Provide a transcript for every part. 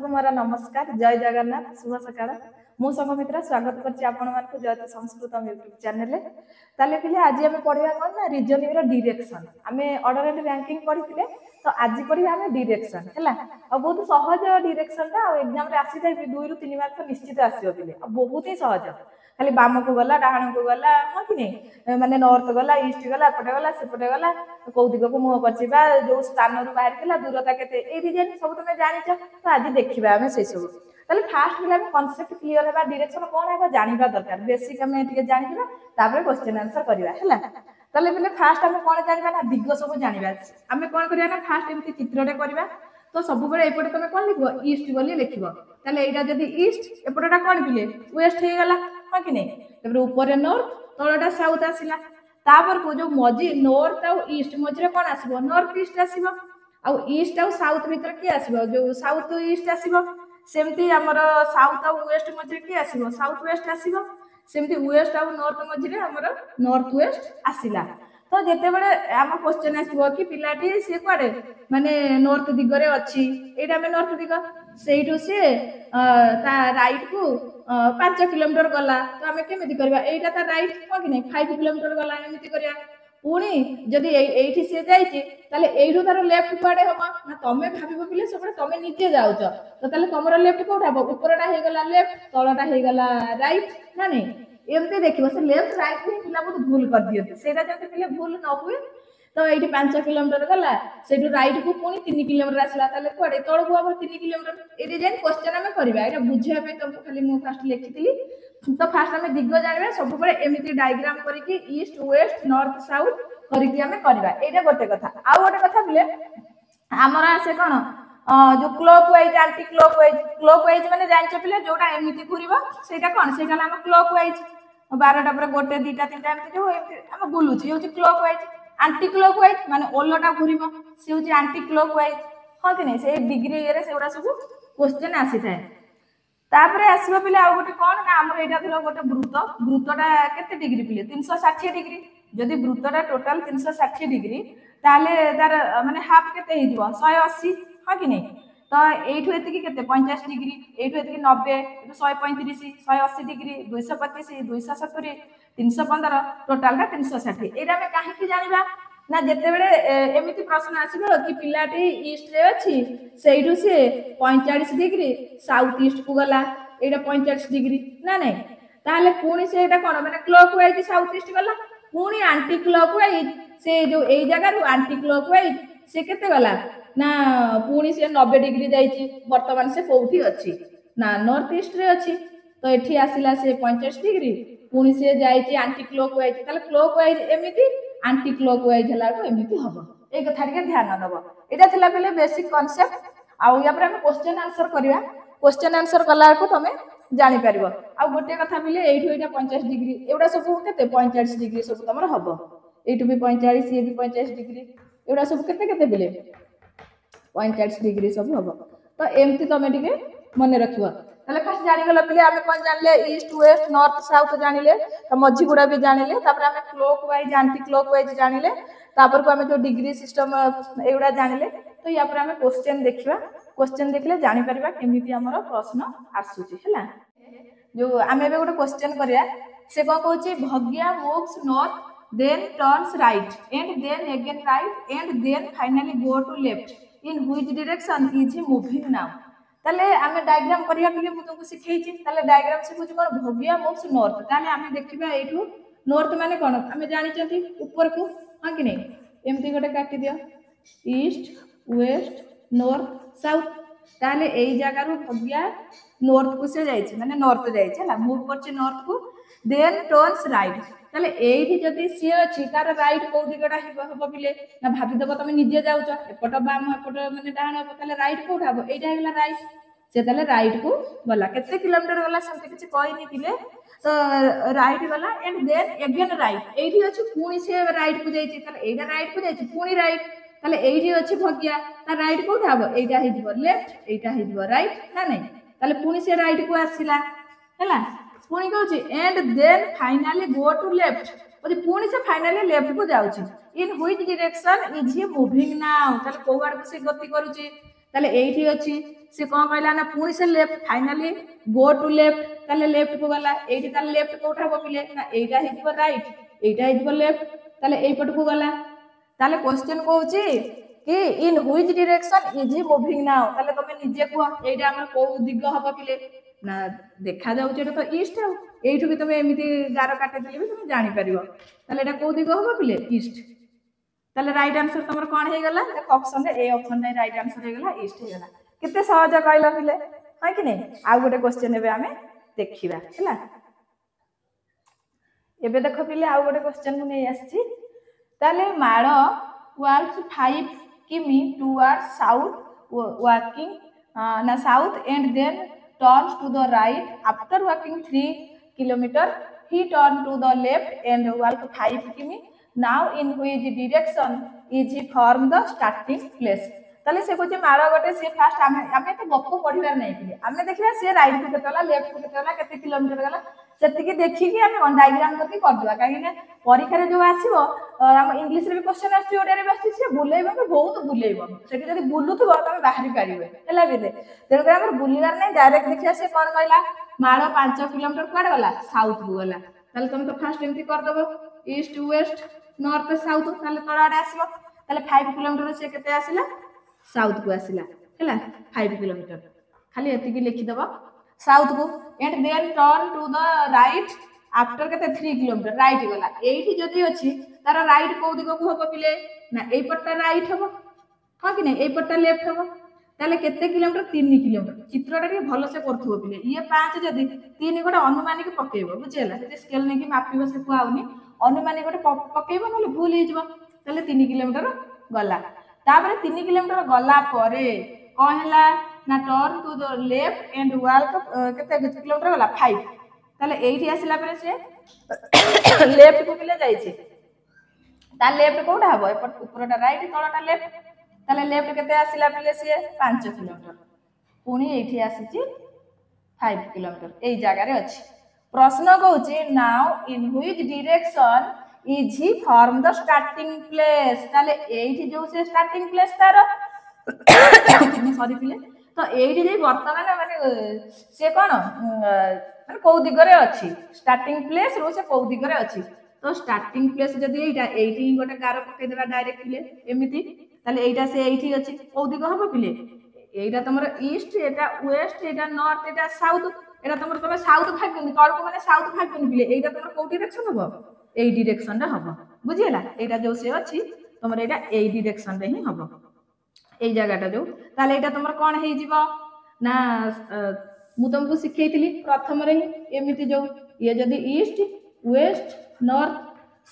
समस्तको मोर नमस्कार जय जगन्नाथ शुभ सकाळ मु संगमित्रा स्वागत करछि आपण मानक जयति संस्कृत यूट्यूब चैनल ताले पिले आज आमे पढिया कोन ना रीजनिंग रो डायरेक्शन आमे ऑर्डर एंड रैंकिंग पढिथिले तो आज पढिया आमे डायरेक्शन हैला आ बहुत सहज डायरेक्शन ता एग्जाम रे आसी जाय 2 रु 3 मार्क निश्चित आसीओ पिले आ बहुत ही सहज खाली बाम को गला डाहाण को गला हां कि नै माने नॉर्थ गला ईस्ट गला पटे गला सेपटे गला को दिग को मुह करछिबा जो स्थान रु बाहर केला दूरता केते ए रीजन सब तमे जानि छ तो आज देखिबा हमें से सब ताले फास्ट में हमें कांसेप्ट क्लियर हेबा डायरेक्शन कोन हेबा जानिबा दरकार बेसिक हमें टिके जानिबा तापर क्वेश्चन आंसर करबा हैला ताले पहिले फास्ट हमें कोन जानिबा ना दिग सब जानिबा हमें कोन करबा ना फास्ट एमती चित्रटे करबा तो सब बेले एपटे तमे कोन लिखबो ईस्ट बोली लिखबो ताले एटा जदी ईस्ट एपटेटा कोन पिले वेस्ट हे गला हां कि नै तबरे ऊपर नॉर्थ तळटा साउथ आसिला तापर को जो मजी नॉर्थ आ ईस्ट मजरे कोन आसीबो नॉर्थ ईस्ट आसीबो आ ईस्ट आ साउथ भीतर के आसीबो जो साउथ ईस्ट आसीबो सेमती हमर साउथ आ वेस्ट मजरे के आसीबो साउथ वेस्ट आसीबो सेमती वेस्ट आ नॉर्थ मजरे हमर नॉर्थ वेस्ट आसिला तो जेते बेले हम क्वेश्चन आसीबो कि पिलाटी से कोडे माने नॉर्थ दिगरे अछि एटा में नॉर्थ दिग सेइठो से ता राइट को 5 किलोमीटर गला तो हमें केमिति करबा एटा ता राइट हो कि नै 5 किलोमीटर गला एमिति करिया पुणी जदी एठी से जाईची ताले एठू तार लेफ्ट पाडे होबा ना तमे भाबिबो पिले सबरे तमे नीचे जाउछ तो ताले तमरो लेफ्ट कोठा हो ऊपरटा हे गला लेफ्ट तळटा हे गला राइट ना नै एमते देखिबो से लेफ्ट राइट में पिला बहुत भूल कर दियो सेटा जते पिले भूल न हुए तो एठी 5 किलोमीटर गला सेठू राइट को पुणी 3 किलोमीटर आसला ताले कोडे तळ को अब 3 किलोमीटर एरी जेन क्वेश्चन हमें करबा एटा बुझिया पे तुमको खाली मु फास्ट लिखितली तो फास्ट हमें दिग जानबा सब बेले एमिति डायग्राम करिकि ईस्ट वेस्ट नॉर्थ साउथ करिकि हमें करबा एटा गोटे कथा आ गोटे कथा बिले हमरा से कोन जो क्लॉकवाइज एंटी क्लॉकवाइज माने जानछ पिले जोटा एमिति घुरिबो सेटा कोन सेटा हम क्लॉकवाइज 12टा पर गोटे 2टा 3टा एमिति जो हम बुलुची होची क्लॉकवाइज एंटी क्लॉकवाइज माने ओलटा घुरिबो से होची एंटी क्लॉकवाइज हां कि नै से डिग्री रे सेउडा सब क्वेश्चन आसी थाए तापरे आसीबो पिले आ गोटे कोन ना हमर एटा थिलो गोटे वृत्तटा केते डिग्री पिले 360 डिग्री जदी वृत्तटा टोटल 360 डिग्री ताले तार माने हाफ केते हे दिबो 180 हां कि नै तो एठु एतिकी केते 50 डिग्री एठु एतिकी 90 एठु 135 180 डिग्री 225 270 315 टोटल का 360 एरा में काहे की जानिबा ना जेते बेले एमिति प्रश्न आसीबो कि पिलाटी ईस्ट रे अछि सेइडु से 45 डिग्री साउथ ईस्ट को गला एटा 45 डिग्री ना नै ताले पुणी से एटा कोन माने क्लॉकवाइज साउथ ईस्ट गला पुणी एंटी क्लॉकवाइज से जो एई जगह रु एंटी क्लॉकवाइज से केते गला ना पुणी से 90 डिग्री जाईची वर्तमान से कोठी अछि ना नॉर्थ ईस्ट रे अछि तो एठी आसिला से 50 डिग्री पुणी से जाईची एंटी क्लॉकवाइज ताले क्लॉकवाइज एमिति एंटी क्लॉकवाइज हला को एमिति हबो ए कथा रे ध्यान दबो एटा थिला पहिले बेसिक कांसेप्ट आ या पर हम क्वेश्चन आंसर करिया क्वेश्चन आंसर कला को तमे जानि परिबो आ गोटे कथा पहिले एठु एटा 50 डिग्री एवडा सब केते 45 डिग्री सब तमर हबो एठु भी 45 ये भी 50 डिग्री एवडा सब केते केते पहिले 45 डिग्री सब हबो तो एमती तमे टिके मने रखिबो तले फर्स्ट जानि गला पहिले हमें कोन जानले ईस्ट वेस्ट नॉर्थ साउथ जानिले त मझी गुडा भी जानिले तापर हमें क्लॉकवाइज एंटी क्लॉकवाइज जानिले तापर को हमें जो डिग्री सिस्टम एवडा जानिले तो या पर हमें क्वेश्चन देखिबा क्वेश्चन देखले जानि परिबा केमिति हमर प्रश्न आसुची हैला जो हमें बे गोटे क्वेश्चन करिया से को कहूची भग्या moves north then turns right and then again right and then finally go to left in which direction is he moving now ताले हमें डायग्राम करिया के मु तुमको सिखैछि ताले डायग्राम से कुछ कोन भग्या मूव्स नॉर्थ ताले हमें देखिबा एठू नॉर्थ माने कोन हमें जानि छथि ऊपर को हां कि नै एमती गोटे काटि दियो ईस्ट वेस्ट नॉर्थ साउथ ताले एई जगह रु भग्या नॉर्थ को से जाईछि माने नॉर्थ जाईछि हला मूव करछि नॉर्थ को देन टर्न्स राइट ताले एठी जदी सी अछि तार राइट को दिगडा हबो पिले ना भाबी दबो तमे निजे जाउछ एपट बाम एपट माने डाहण हबो ताले राइट को उठाबो एटा हेला राइट से ताले राइट को गला केते किलोमीटर गला समते किछ कहइनी पिले तो राइट गला एंड देन अगेन राइट एठी अछि पुणी से राइट को जाईछि ताले एटा राइट को जाईछि पुणी राइट ताले एठी अछि भग्या ता राइट को उठाबो एटा हे दिबो लेफ्ट एटा हे दिबो राइट ना नै ताले पुणी से राइट को आसिला हैला पुणी कहूची and then finally go to left ओदी पुणी से फाइनली लेफ्ट को जाउची in which direction is he moving now ताले कोवार को से गति करूची ताले एठी अछि से कोन कहला ना पुणी से left finally go to left ताले लेफ्ट को गला एठी ताले लेफ्ट कोठा हबो पिले ना एटा हिजबो राइट एटा हिजबो लेफ्ट ताले एई पट को गला ताले क्वेश्चन कहउची कि इन which direction is he moving now ताले तमे निजे को एटा हमर को दिग हबो पिले ना देखा जाउची एटा तो ईस्ट आ एठु भी तमे एमिति गार काटे देले भी तमे जानि परिबो ताले एटा को दिग हबो पिले ईस्ट ताले राइट आंसर तमर कोन हे गला देख ऑप्शन रे ए ऑप्शन रे राइट आंसर हे गला ईस्ट हे गला किते सहज कहला पिले हां कि नै आ गोटे क्वेश्चन एबे हमें देखिबा हैला एबे देखो पिले आ गोटे क्वेश्चन को नै आछि ताले माळो walks 5 किमी towards south walking na south and then turns to the right after walking 3 kilometer he turned to the left and walked 5 किमी now in which direction is he from the starting place ताले से कोचे मारो गोटे से fast हमें तो गप्प पढिबार नै पिले हमें देखिबा से राइट को केतला लेफ्ट को केतला केते किलोमीटर गला सेतिके देखि कि हमें डायग्राम करके कर दिबा काहे ने परीक्षा रे जो आसीबो हम इंग्लिश रे भी क्वेश्चन आछि ओडिया रे भी आछि से बुलेइबा के बहुत बुलेइबो सेति जदी बुलुथबो तमे बाहरी काढिबे हला बिले तेन के हमर बुलिबार नै डायरेक्ट देखिया से कोन कहला मारो 5 किलोमीटर काड गला साउथ को गला ताले तमे तो फास्ट एमती कर दबो ईस्ट वेस्ट नॉर्थ साउथ ताले तोड़ा आडे आसीबो ताले 5 किलोमीटर से केते आसीला साउथ को आसीला हैला 5 किलोमीटर खाली एति की लिखि दबो साउथ को and then turn to the right after केते 3 किलोमीटर राइट गला एठी जदी अछि तारा राइट को दिगो को हबो पिले ना एई पट्टा राइट हबो हां कि नै एई पट्टा लेफ्ट हबो ताले केते किलोमीटर 3 किलोमीटर चित्रटा के भलो से करथबो पिले ये 5 जदी 3 गोटे अनुमानिक पकेइबो बुझेला जे स्केल नै कि मापिबो से को आउनी अनुमानिक गोटे पकेइबो नले भूल हे जबो ताले 3 किलोमीटर गला तापर 3 किलोमीटर गला परे कोन हला ना turn to the left and walk केते किलोमीटर गला 5 ताले एठी आसिला परे से लेफ्ट को पिले जाई छी ता लेफ्ट कोठा हबो ऊपरटा राइट तळटा लेफ्ट ताले लेफ्ट केते आसिला पिले से 5 किलोमीटर पुनी एठी आसी छी 5 किलोमीटर एई जगह रे अछि प्रश्न कहउची now in which direction is he from the starting place ताले एठी जो से स्टार्टिंग प्लेस तार सॉरी पिले तो एठी जे वर्तमान माने से कोन माने को दिगरे अछि स्टार्टिंग प्लेस रो से को दिगरे अछि तो स्टार्टिंग प्लेस जदी एटा एठी गोटे गार पके देबा डायरेक्ट पिले एमिति ताले एटा से एठी अछि को दिग हबो पिले एटा तमर ईस्ट एटा वेस्ट एटा नॉर्थ एटा साउथ एटा तमर तमे साउथ भागनी तळ को माने साउथ भागनी पिले एटा तमर को डायरेक्शन हबो एई डायरेक्शन रे हबो बुझियला एटा जो से अछि तमर एटा एई डायरेक्शन रे ही हबो एई जगहटा जो ताले एटा तमर कोन हेइ जिवो ना मु तुमको सिखैतिली प्रथम रे एमिति जो ये जदी ईस्ट वेस्ट नॉर्थ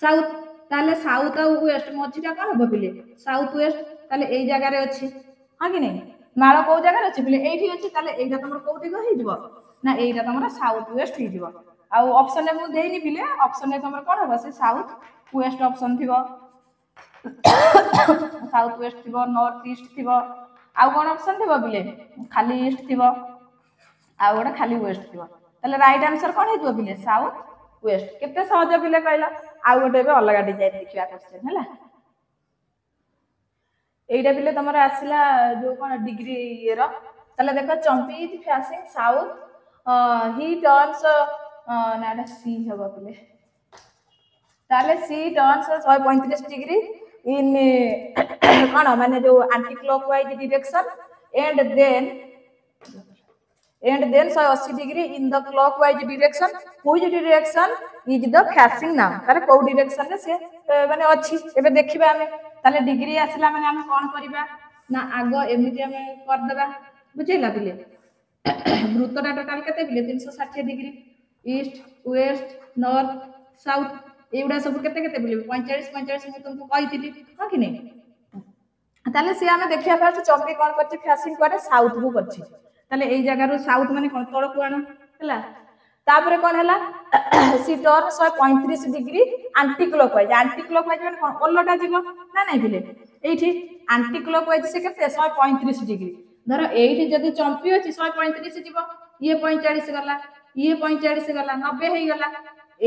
साउथ ताले साउथ आ वेस्ट मझिटा कोन हबो पिले साउथ वेस्ट ताले एई जगह रे अछि हां कि नै माळो को जगह रे अछि पिले एठी अछि ताले एटा तमर कोठी को हेइ जिवो ना एटा तमर साउथ वेस्ट हेइ जिवो आ ऑप्शन रे मु देइनी पिले ऑप्शन रे तमर कोन हबो से साउथ वेस्ट ऑप्शन थिबो साउथ वेस्ट थिबो नॉर्थ ईस्ट थिबो आ कोन ऑप्शन थिबो पिले खाली ईस्ट थिबो आ गोटे खाली वेस्ट थिबो ताले राइट आंसर कोन हेइबो पिले साउथ वेस्ट केते सहज पिले कहला आ गोटे बे अलगा डिजाइन देखिबा क्वेश्चन हला एइटा पिले तमरा आसिला जो कोन डिग्री येरो ताले देखो Champi is facing south he turns नाडा सी हबो पिले ताले सी टर्न्स 135 डिग्री इन कोन माने जो anti clockwise direction and then 180 degree in the clockwise direction which direction is the facing now तारे को डायरेक्शन रे से माने अछि एबे देखिबा हमें ताले डिग्री आसिला माने हम कोन करबा ना आगो एमिति हमें कर देबा बुझिला पिले वृत्तटा टोटल केते पिले 360 degree east west north south एउडा सब केते केते पिले 45 45 मु तुमको कहितिली हां कि नै ताले से हमें देखिया फर्स्ट चंपी कोन करछि फेसिंग करे साउथ को करछि ताले एई जगह रो साउथ माने कोन तळ को आनो हला तापरे कोन हला सी टर्न 135 डिग्री एंटी क्लॉकवाइज माने कोन ओल्लोटा जीवो ना नै पिले एठी एंटी क्लॉकवाइज से केते 135 डिग्री धर एठी जदी चंपी अछि 135 जीवो ये 45 गला ये 45 गला 90 हेई गला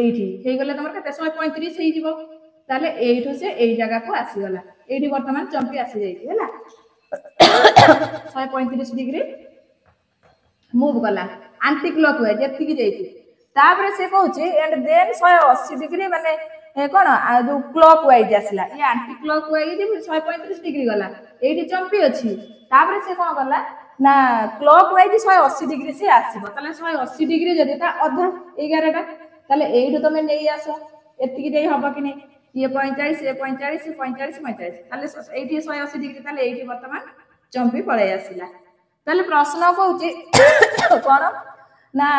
एठी हेई गले तमर केते 135 हेई जीवो ताले एठो से एई जगह को आसी गला एठी वर्तमान चंपी आसी जाई हला 135 डिग्री मूव गला आंटी क्लॉक वाइज एतिकी जाइए तापर से कहूँ एंड देन 180 डिग्री माने कौन जो क्लॉक वाइज आसला ये आंटी क्लॉक वाइज 135 डिग्री गला ये चंपी अच्छी तापर से कौन गला ना क्लॉक वाइज 180 डिग्री से आसो ताले 180 डिग्री जदि अधा 11टा ताले एइठु तुम नहीं आस एतिकी जाई हबो कि नहीं ये 45 ये 45 ये 45 45 ताले एइठी 180 डिग्री ताले एइठी वर्तमान चंपी पळै आसिला ताले प्रश्न कहूँ कौन ना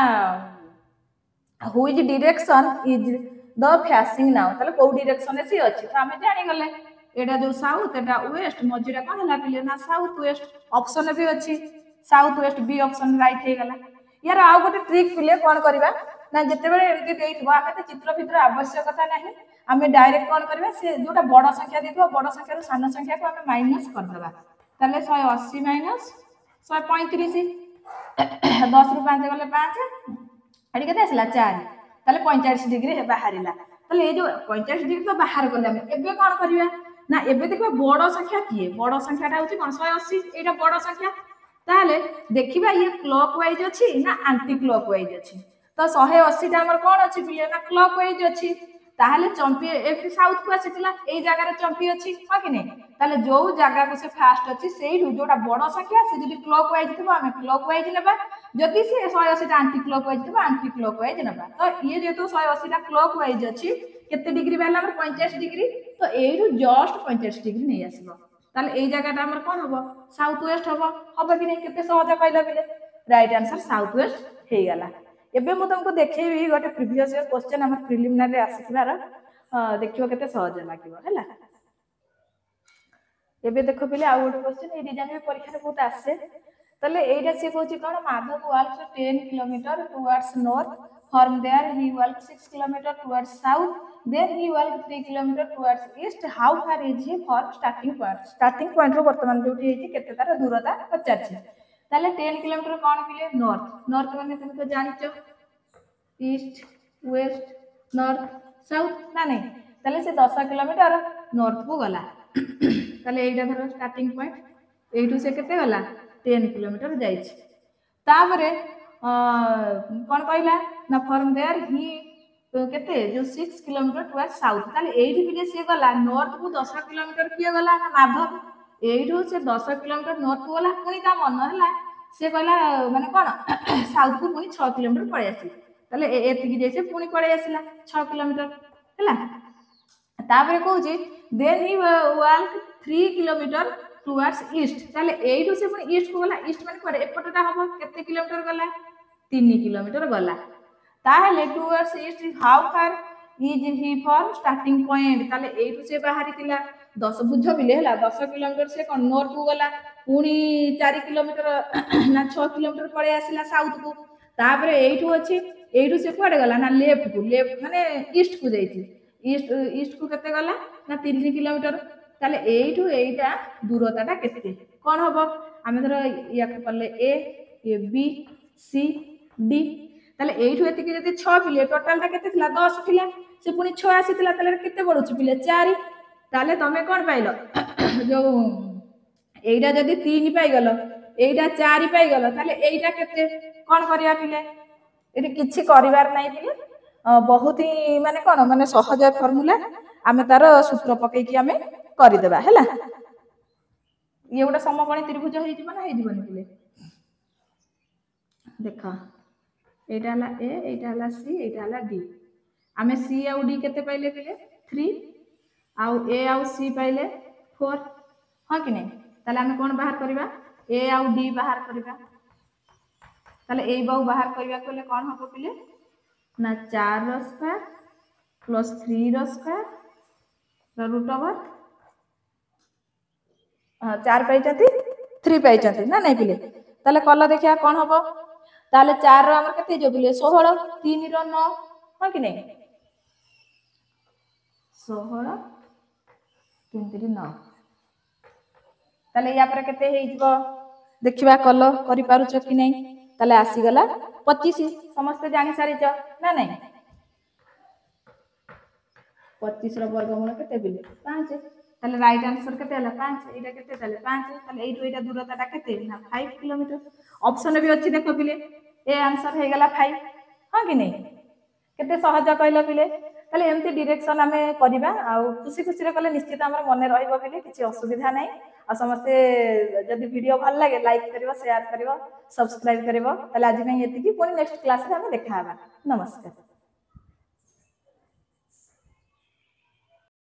which direction is the facing now ताले को डायरेक्शन से अच्छी तो आम जानी गले एटा जो साउथ एटा वेस्ट मझीरा कौन है पिले ना साउथ वेस्ट ऑप्शन भी अच्छी साउथ वेस्ट बी ऑप्शन राइट हो गला यार आउ गोटे ट्रिक पिले कौन करबा ना जते बेले एमती देइथबो आमे तो चित्र भितर आवश्यकता नहीं आमे डायरेक्ट कौन करबा से जोटा बड़ संख्या देथबो बड़ संख्या रो सान संख्या को आमे माइनस कर देबा ताले 180 माइनस 135 10 रु 5 गले 5 आड़ी केते आसला 4 ताले 45 डिग्री हे बाहरिला ताले ए जो 45 डिग्री तो बाहर गले आमे एबे कौन करबा ना एबे देखबा बड़ संख्या किए बड़ संख्याटा होची कोन 180 एटा बड़ संख्या ताले देखिबा ये क्लॉक वाइज अछि ना एंटी क्लॉक वाइज अछि तो 180 टा हमर कोन अछि पिले ना क्लॉक वाइज अछि ताले चंपी एफी साउथ को आसीतिला एई जगह रे चंपी अछि हा कि नै ताले जो जगह को से फास्ट अछि सेही जोटा बड़ संख्या से जदी क्लॉक वाइज थिबो हमें क्लॉक वाइज लेबा जदी से 180 टा एंटी क्लॉक वाइज थिबो एंटी क्लॉक वाइज लेबा तो ये जेतो 180 टा क्लॉक वाइज अछि केते डिग्री बाला हमर 50 डिग्री तो एरु जस्ट 50 डिग्री नै आसीबो ताले एई जगहटा हमर कोन हबो साउथ वेस्ट हबो कि नै केते सहज कहला बिले राइट आंसर साउथ वेस्ट हे गला एबे मु तुमको देखैबी गोटे प्रीवियस ईयर क्वेश्चन हमर प्रिलिमिनरी आसीथिलार देखियो केते सहज लागिवो हैला एबे देखो पिले आ गोटे क्वेश्चन ए डिजाइन में परीक्षा रे बहुत आसे ताले एइटा से कहूची कोन Madhav walk 10 kilometre towards north from there he walked 6 kilometer towards south then he walked 3 kilometer towards east how far is he from starting point रो वर्तमान जोठी हेची केते तार दूरता पचारछि ताले 10 किलोमीटर कोन पिले नॉर्थ माने तुम तो जानिचो ईस्ट वेस्ट नॉर्थ साउथ ना नहीं ताले से 10 किलोमीटर नॉर्थ को गला ताले एइटा धरो स्टार्टिंग पॉइंट एइटू से केते गला 10 किलोमीटर जाइछि तापरे कौन कहला ना फ्रॉम देयर ही केते जो 6 किलोमीटर टुवर्ड साउथ ताले एइठी पिले से गला नॉर्थ को 10 किलोमीटर किए गला ना माधव एइठू से 10 किलोमीटर नॉर्थ को गला पुनी ता मन हला से कहला माने कोन साउथ को पुनी 6 किलोमीटर पळे आसी ताले एतिकी जैसे पुनी पळे आसीला 6 किलोमीटर हला तापरे कहूची then he walk 3 kilometre towards east ताले एइठू से पुनी ईस्ट को गला ईस्ट माने कोरे एपटटा हबो केते किलोमीटर गला 3 किलोमीटर गला ताहले towards east how far is he from starting point ताले एइठू से बाहरी तिला 10 बुझ बिले हला 10 किलोमीटर से कोन नॉर्थ को गला पुनी 4 किलोमीटर ना 6 किलोमीटर पळे आसीला साउथ को तापरे एइठू अछि एइठू से कोडे गला ना लेफ्ट माने ईस्ट को जाईछि ईस्ट को केते गला ना 3 किलोमीटर ताले एइठू एइटा दूरताटा केते कोन हबो आमे धर या पल्ले ए बी सी डी ताले एइठू एतिकी जति 6 पिले टोटल ता केते थिला 10 थिला से पुनी 6 आसीतिला ताले केते बडुची पिले 4 ताले तमे कोन पाइलो जो एइटा जति 3 पाइ गलो एइटा 4 पाइ गलो ताले एइटा केते कोन करिया पिले एति किछि करिवार नै पिले बहुत ही माने कोन माने सहज फार्मूला आमे तार सूत्र पकै कि आमे करि देबा हैला ये गोटा समकोणी त्रिभुज हेइ जिवो ना हेइ जिवोनी पिले देखा एटा हला ए एटा हला सी एटा हला डी आमे सी आउ डी केते पाइले पिले 3 आउ ए आउ सी पाइले 4 हां कि नै ताले आमे कोन बाहर करबा ए आउ डी बाहर करबा ताले ए बाउ बाहर करबा कोले कोन हबो पिले ना 4 रो स्क्वायर प्लस 3 रो स्क्वायर रूट ओवर 4 पाइ जति 3 पाइ जति ना नै पिले ताले कला देखिया कोन हबो ताले 4 रो हमर केते जो बिले 16 3 रो 9 हां कि नै 16 3 3 9 ताले या पर केते हेइ जबो देखिबा कल करि पारुछ कि नै ताले आसी गला 25 समस्त जानि सारि छ ना नै 25 रो वर्गमूल केते बिले 5 তাহলে রাইট आंसर কেতে হলা 5 এইটা কেতে তাহলে 5 তাহলে এইটু এইটা দূরতাটা কেতে না 5 কিলোমিটার অপশন বি ଅଛି দেখো পিলে ए आंसर हे गला 5 हां कि नहीं केते सहज कहला पिले ताले एमती डायरेक्शन आमे करबा आ खुशी खुशी रे कले निश्चित हमर मने रहइबो पिले किछि असुविधा नै आ समस्त जदि वीडियो भल लागे लाइक करिवो शेयर करिवो सब्सक्राइब करिवो ताले आज में एति की पुनी नेक्स्ट क्लास रे हम देखा हबा नमस्कार।